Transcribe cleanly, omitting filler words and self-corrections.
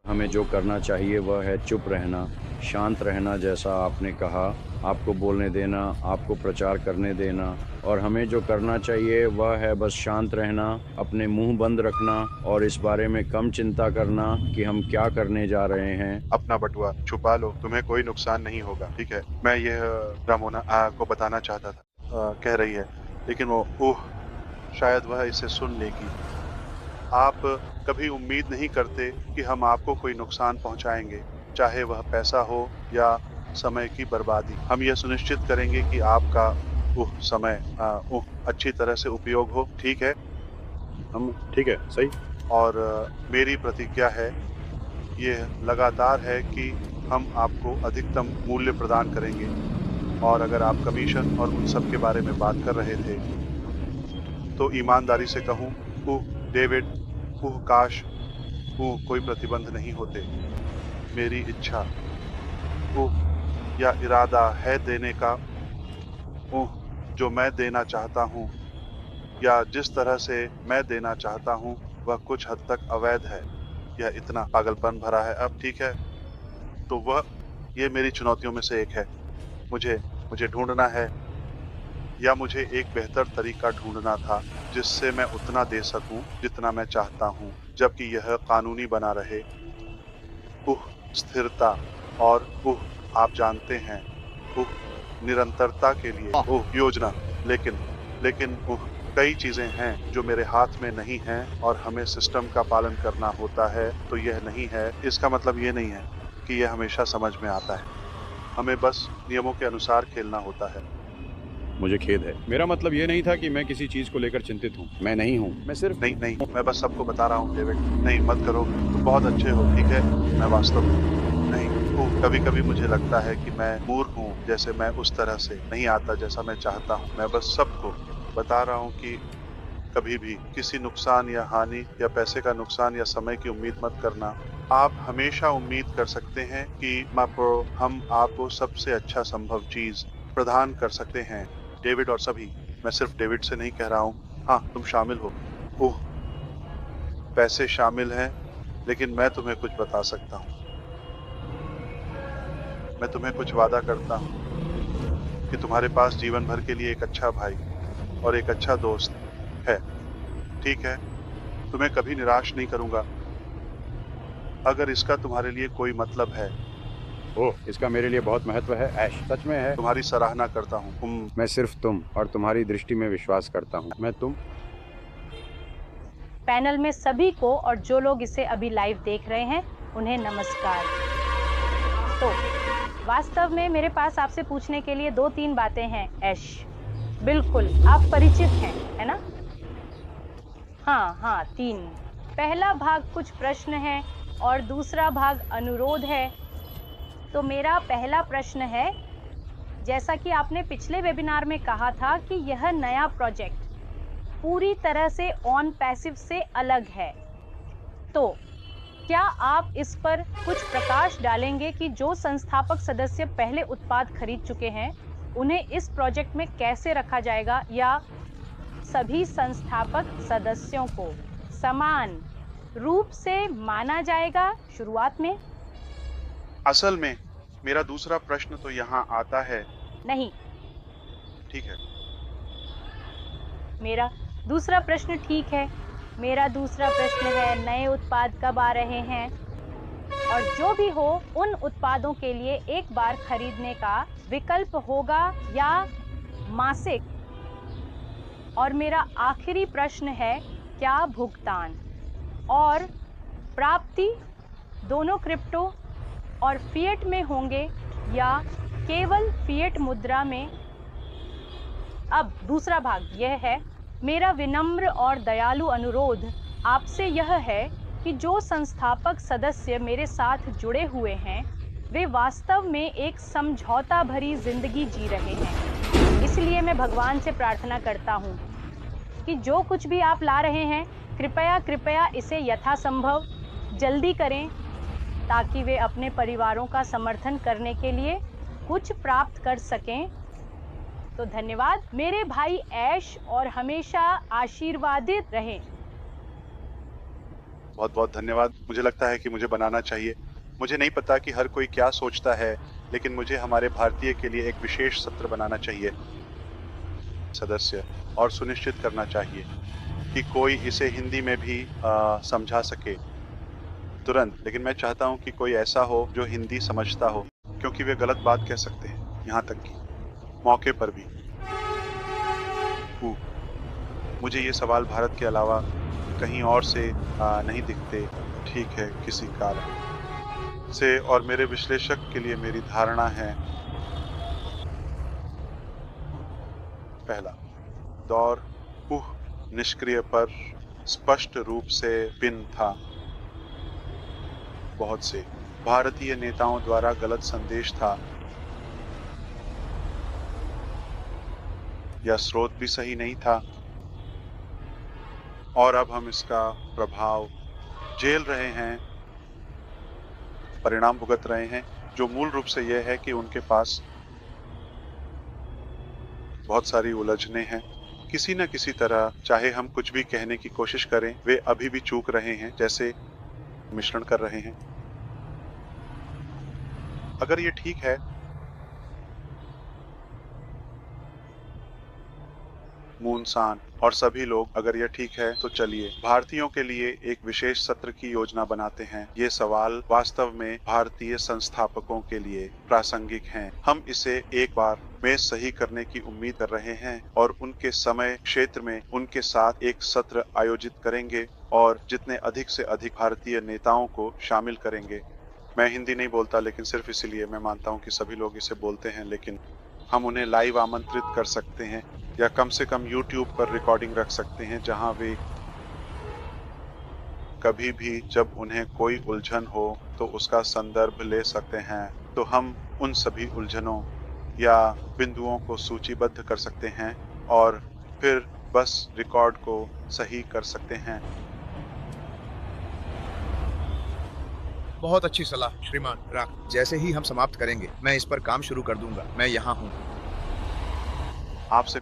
हमें जो करना चाहिए वह है चुप रहना, शांत रहना जैसा आपने कहा, आपको बोलने देना, आपको प्रचार करने देना और हमें जो करना चाहिए वह है बस शांत रहना, अपने मुँह बंद रखना और इस बारे में कम चिंता करना कि हम क्या करने जा रहे हैं। अपना बटुआ छुपा लो, तुम्हें कोई नुकसान नहीं होगा, ठीक है? मैं यह रामोना को बताना चाहता था, कह रही है, लेकिन वो शायद वह इसे सुन लेगी। आप कभी उम्मीद नहीं करते कि हम आपको कोई नुकसान पहुंचाएंगे, चाहे वह पैसा हो या समय की बर्बादी। हम यह सुनिश्चित करेंगे कि आपका समय अच्छी तरह से उपयोग हो, ठीक है? हम ठीक है, सही। और मेरी प्रतिज्ञा है, ये लगातार है कि हम आपको अधिकतम मूल्य प्रदान करेंगे। और अगर आप कमीशन और उन सब के बारे में बात कर रहे थे, तो ईमानदारी से कहूँ, डेविड, काश, कोई प्रतिबंध नहीं होते। मेरी इच्छा, उह या इरादा है देने का, जो मैं देना चाहता हूँ या जिस तरह से मैं देना चाहता हूँ, वह कुछ हद तक अवैध है। यह इतना पागलपन भरा है। अब ठीक है, तो वह ये मेरी चुनौतियों में से एक है। मुझे मुझे ढूँढना है, या मुझे एक बेहतर तरीका ढूँढना था, जिससे मैं उतना दे सकूँ, जितना मैं चाहता हूँ, जबकि यह कानूनी बना रहे। उह, स्थिरता और आप जानते हैं, उह, निरंतरता के लिए, योजना। लेकिन लेकिन कई चीज़ें हैं जो मेरे हाथ में नहीं हैं और हमें सिस्टम का पालन करना होता है, तो यह नहीं है, इसका मतलब ये नहीं है कि यह हमेशा समझ में आता है। हमें बस नियमों के अनुसार खेलना होता है। मुझे खेद है। मेरा मतलब ये नहीं था कि मैं किसी चीज़ को लेकर चिंतित हूँ। मैं नहीं हूँ। मैं सिर्फ नहीं, नहीं, मैं बस सबको बता रहा हूँ डेविड, नहीं मत करो, तुम बहुत अच्छे हो, ठीक है? मैं वास्तव में नहीं, कभी-कभी मुझे लगता है कि मैं मूर्ख हूँ, जैसे मैं उस तरह से नहीं आता जैसा मैं चाहता हूँ। मैं बस सबको बता रहा हूँ कि कभी भी किसी नुकसान या हानि या पैसे का नुकसान या समय की उम्मीद मत करना। आप हमेशा उम्मीद कर सकते हैं कि हम आपको सबसे अच्छा संभव चीज़ प्रदान कर सकते हैं। डेविड और सभी, मैं सिर्फ डेविड से नहीं कह रहा हूँ, हाँ, तुम शामिल हो। ओह! पैसे शामिल हैं, लेकिन मैं तुम्हें कुछ बता सकता हूँ। मैं तुम्हें कुछ वादा करता हूँ कि तुम्हारे पास जीवन भर के लिए एक अच्छा भाई और एक अच्छा दोस्त है, ठीक है? तुम्हें कभी निराश नहीं करूँगा, अगर इसका तुम्हारे लिए कोई मतलब है। ओह! इसका मेरे लिए बहुत महत्व है, ऐश। सच में है। तुम्हारी सराहना करता हूँ। मैं सिर्फ तुम और तुम्हारी दृष्टि में विश्वास करता हूँ। मैं तुम पैनल में सभी को और जो लोग इसे अभी लाइव देख रहे हैं, उन्हें नमस्कार। तो वास्तव में मेरे पास आपसे पूछने के लिए 2-3 बातें हैं, ऐश। बिल्कुल, आप परिचित हैं, है ना? हाँ, हाँ, 3। पहला भाग कुछ प्रश्न है और दूसरा भाग अनुरोध है। तो मेरा पहला प्रश्न है, जैसा कि आपने पिछले वेबिनार में कहा था कि यह नया प्रोजेक्ट पूरी तरह से ऑन पैसिव से अलग है। तो क्या आप इस पर कुछ प्रकाश डालेंगे कि जो संस्थापक सदस्य पहले उत्पाद खरीद चुके हैं, उन्हें इस प्रोजेक्ट में कैसे रखा जाएगा या सभी संस्थापक सदस्यों को समान रूप से माना जाएगा शुरुआत में? असल में मेरा दूसरा प्रश्न तो यहाँ आता है। नहीं, ठीक है। मेरा दूसरा प्रश्न ठीक है। मेरा दूसरा प्रश्न है, नए उत्पाद कब आ रहे हैं? और जो भी हो, उन उत्पादों के लिए एक बार खरीदने का विकल्प होगा या मासिक? और मेरा आखिरी प्रश्न है, क्या भुगतान और प्राप्ति दोनों क्रिप्टो और फिएट में होंगे या केवल फिएट मुद्रा में? अब दूसरा भाग यह है, मेरा विनम्र और दयालु अनुरोध आपसे यह है कि जो संस्थापक सदस्य मेरे साथ जुड़े हुए हैं, वे वास्तव में एक समझौता भरी जिंदगी जी रहे हैं। इसलिए मैं भगवान से प्रार्थना करता हूँ कि जो कुछ भी आप ला रहे हैं, कृपया कृपया इसे यथासंभव जल्दी करें, ताकि वे अपने परिवारों का समर्थन करने के लिए कुछ प्राप्त कर सकें। तो धन्यवाद मेरे भाई ऐश, और हमेशा आशीर्वादित रहें। बहुत बहुत धन्यवाद। मुझे लगता है कि मुझे बनाना चाहिए। मुझे नहीं पता कि हर कोई क्या सोचता है, लेकिन मुझे हमारे भारतीय के लिए एक विशेष सत्र बनाना चाहिए सदस्य, और सुनिश्चित करना चाहिए कि कोई इसे हिंदी में भी समझा सके तुरंत। लेकिन मैं चाहता हूं कि कोई ऐसा हो जो हिंदी समझता हो, क्योंकि वे गलत बात कह सकते हैं, यहाँ तक कि मौके पर भी। मुझे ये सवाल भारत के अलावा कहीं और से नहीं दिखते। ठीक है, किसी कारण से, और मेरे विश्लेषक के लिए मेरी धारणा है, पहला दौर निष्क्रिय पर स्पष्ट रूप से पिन था। बहुत से भारतीय नेताओं द्वारा गलत संदेश था, या स्रोत भी सही नहीं था, और अब हम इसका प्रभाव झेल रहे हैं, परिणाम भुगत रहे हैं, जो मूल रूप से यह है कि उनके पास बहुत सारी उलझने हैं। किसी न किसी तरह, चाहे हम कुछ भी कहने की कोशिश करें, वे अभी भी चूक रहे हैं, जैसे मिश्रण कर रहे हैं। अगर ये ठीक है, मूनसान और सभी लोग, अगर यह ठीक है, तो चलिए भारतीयों के लिए एक विशेष सत्र की योजना बनाते हैं। ये सवाल वास्तव में भारतीय संस्थापकों के लिए प्रासंगिक हैं। हम इसे एक बार में सही करने की उम्मीद कर रहे हैं, और उनके समय क्षेत्र में उनके साथ एक सत्र आयोजित करेंगे, और जितने अधिक से अधिक भारतीय नेताओं को शामिल करेंगे। मैं हिंदी नहीं बोलता, लेकिन सिर्फ इसीलिए मैं मानता हूँ कि सभी लोग इसे बोलते हैं, लेकिन हम उन्हें लाइव आमंत्रित कर सकते हैं, या कम से कम YouTube पर रिकॉर्डिंग रख सकते हैं, जहां वे कभी भी जब उन्हें कोई उलझन हो तो उसका संदर्भ ले सकते हैं। तो हम उन सभी उलझनों या बिंदुओं को सूचीबद्ध कर सकते हैं, और फिर बस रिकॉर्ड को सही कर सकते हैं। बहुत अच्छी सलाह श्रीमान राक। जैसे ही हम समाप्त करेंगे, मैं इस पर काम शुरू कर दूंगा। मैं यहाँ हूँ। आपसे